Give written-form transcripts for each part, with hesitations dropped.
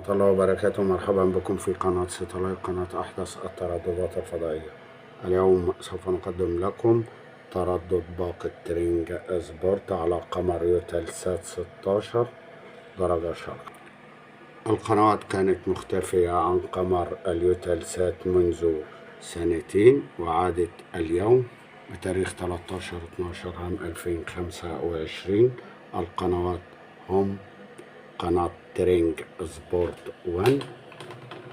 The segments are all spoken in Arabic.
الله وبركاته. مرحبا بكم في قناة ساتلايت، قناة أحدث الترددات الفضائية. اليوم سوف نقدم لكم تردد باقة ترينج سبورت على قمر يوتلسات 16 درجة شرق. القنوات كانت مختفية عن قمر اليوتلسات منذ سنتين، وعادت اليوم بتاريخ 13/12 عام 2025. القنوات هم قناة ترينج سبورت 1،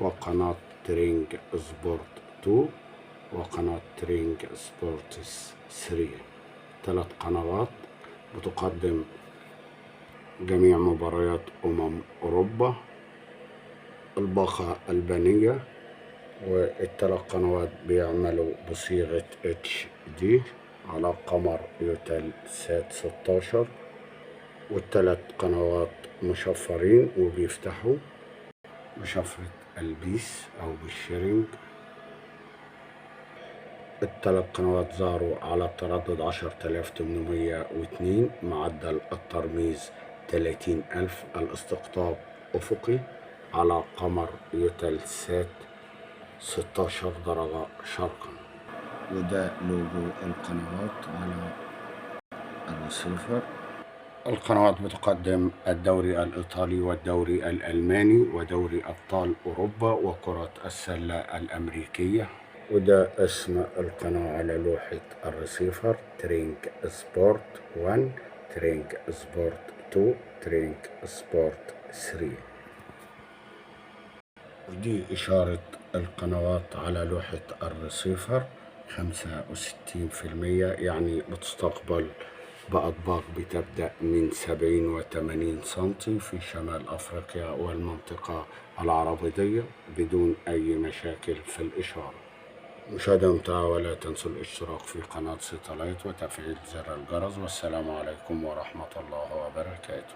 وقناة ترينج سبورت 2، وقناة ترينج سبورت 3. 3 قنوات بتقدم جميع مباريات أوروبا، الباقة البنية، والثلاث قنوات بيعملوا بصيغة HD على قمر يوتلسات 16، والثلاث قنوات مشفرين وبيفتحوا بشفرة البيس أو بالشيرنج. الثلاث قنوات ظهروا على تردد 10802، معدل الترميز 30000، الاستقطاب أفقي على قمر يوتلسات 16 درجة شرقا. وده لوجو القنوات على الرسيفر. القنوات بتقدم الدوري الإيطالي والدوري الألماني ودوري أبطال أوروبا وكرة السلة الأمريكية. وده اسم القناة على لوحة الرسيفر: ترينج سبورت 1، ترينج سبورت 2، ترينج سبورت 3. ودي إشارة القنوات على لوحة الرسيفر 65%، يعني بتستقبل بأطباق بتبدأ من 70 و80 سنتي في شمال أفريقيا والمنطقة العربية بدون أي مشاكل في الإشارة. مشاهدة ممتعة، ولا تنسوا الاشتراك في قناة ساتلايت وتفعيل زر الجرس. والسلام عليكم ورحمة الله وبركاته.